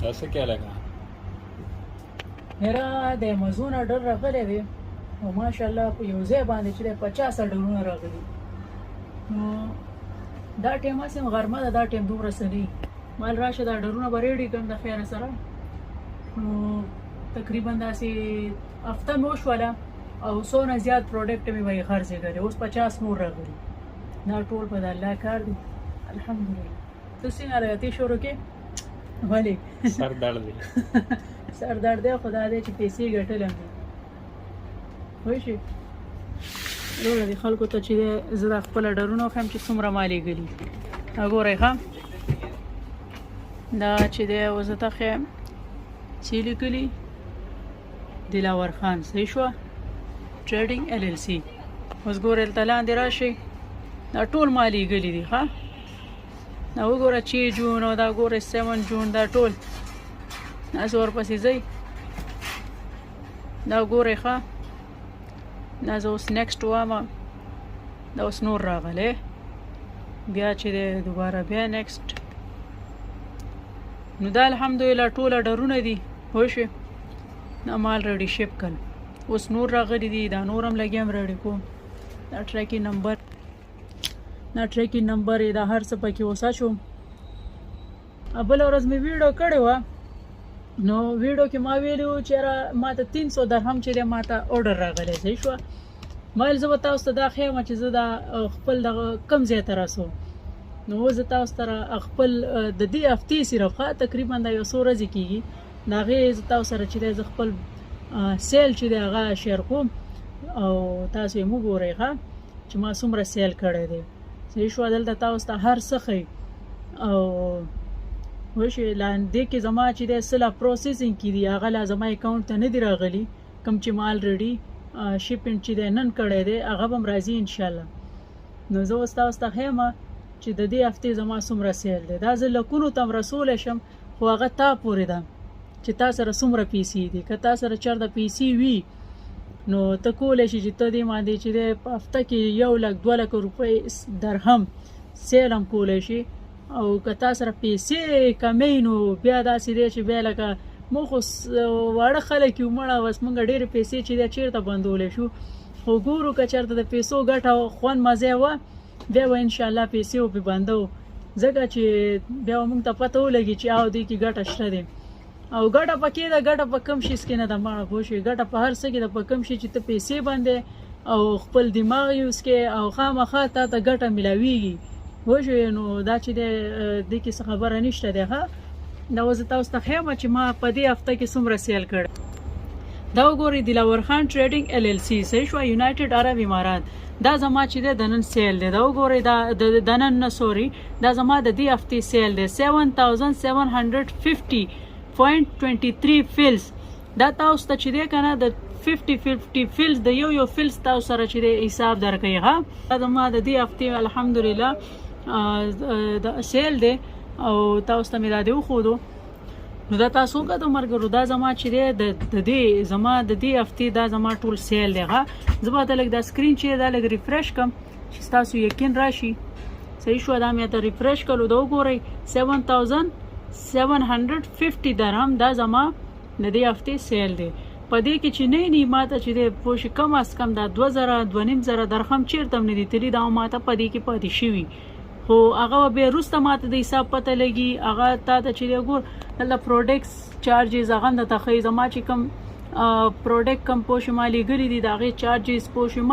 دا څه کې لګا میرا د امازون اډر راغلی دی او ماشاءالله په یو ځای باندې چې 50 اډرونه راغلي نو دا ټیم اسیم غرمه دا ټیم دومره سني مال راشه دا اډرونه بریډي کوم د خیر سره نو تقریبا داسې هفته نو شوله او څونه زیات پروډکټ مې وای خرڅې کړي اوس 50 نور راغلي دا ټول په الله کار دی الحمدلله ته څنګه راځې شروع کې ولی سر درد دی سر درد دی خدای دې چې پیسې ګټلم وای شي نو د خلکو ته چې زړه خپل ډرونو هم چې څومره مالي ګلی وګورئ ها دا چې دی وزته خې چې لیکلي دلاور خان صحیح شو ټریډینګ ال ال سی اوس ګورئ تلان دی راشي دا ټول مالي ګلی دي ها دا وګوره چې جون او دا ګوره 7 جون دا ټول ناس ورپسې ځي دا ګوره ښه دا زه اوس نیکسټ وامه دا اوس نور راغلی بیا چې دی دوباره بیا نیکسټ نو دا الحمدلله ټول ډرونه دي پوه شوې دا مال ریډي شپ کړ اوس نور راغلی دي دا نور هم لګیم ریډي کوم دا ټریکینګ نمبر دا ټریکینګ نمبر دا هر څه پکې وساچوم بله ورځ مې ویډیو کړې وه نو ویډیو کې ما ویلو چې ما ته 300 درهم چې دی ما ته order راغلی صحیح شوه ما ویل زه به تاسو ته دا ښیم چې زه دا خپل دغه کم ځای ته رسو نو زه تاسو ته خپل د دې هفتې صرف تقریبا دا یو څو ورځې کېږي د هغې زه تاسو سره چې دی زه خپل سیل چې دی هغه شیر کوم او تاسو یې وګورئ ښه چې ما څومره سیل کړی دی صحیح شوه دلته تاسو ته هر څه ښیي او وشي لاندې کې زما چې د سلا پروسیسینګ کې دی هغه لا زما اکاونټ ته نه دی راغلی کوم چې ما الریډي شیپینګ چې د نن کړی دی هغه به راځي ان شاء الله نو زه اوس تاسو ته ښیم چې د دې هفتې زما څومره سیل دی دا زه لکونو ته رسولی شم خو هغه تا پورې ده چې تا سره څومره پیسې دي که تا سره چېرته پیسې وي نو ته کولی شي چې ته دې باندې چې دی په هفته کې 1 لک 2 لک روپۍ درهم سیل هم کولی شي او که تا سره پیسې کمې نو بیا داسې دی چې بیا لکه موږ خو واړه خلک یو مړه بس موږ ډېرې پیسې چې دی چېرته بندولی شو خو ګورو که چېرته د پیسو ګټه خوند مزه وه بیا به انشاءالله پیسې وپې بندو ځکه چې بیا موږ ته پته ولګي چې او دې کې ګټه شته دی او ګټه پکې ده ګټه په کم شي کې نه ده ماړه پوه شوې ګټه په هر څه کې ده په کم شي چې ته پیسې باندې او خپل دماغ یوز کې او خامخا تا ته ګټه میلاویږي پوه شوې نو دا چې دی دې کې څه خبره نشته دی ښه دا اوس تاسو ته ښیم چې ما په دې هفته کې څومره سیل کړی دا وګورئ دلاور خان ټریډینګ ال ال سی صحیح شوه یونایټډ عرب امارات دا زما چې دی د نن سیل دی دا وګورئ دا د نن نه سوري دا زما د دې هفتې سیل دی 7750.23 فیلز دا تاسو ته چې دی که نه د 50 فیلز د یو فیلز تاسو سره چې دی حساب درکوي ښه دا زما د دې هفتې الحمدلله د سیل دی او تاسو ته مې دا دی وښودو نو دا تاسو وکتو ملګرو دا زما چې دی د دې زما د دې هفتې دا زما ټول سیل دی ښه زه به ته لږ دا سکرین چې دا لږ ریفریش کړم چې ستاسو یقین راشي صحیح شوه دا مې ته ریفریش کړو دا وګورئ 7750 درهم دا زما د دې هفتې سیل دی په دې کې چې نه ما ته چې دی پوه شي کم از کم دا 2000 درهم چېرته هم نه دي تلي دا ما ته په دې کې پاتې شوي خو هغه بیا وروسته ما ته د حساب پته لګي هغه تا ته چې دی ګور دلته پروډکټس چارجز هغه هم درته ښیي زما چې کوم پروډکټ کوم پوه شي ما لیږلي دي د هغې چارجز پوه شي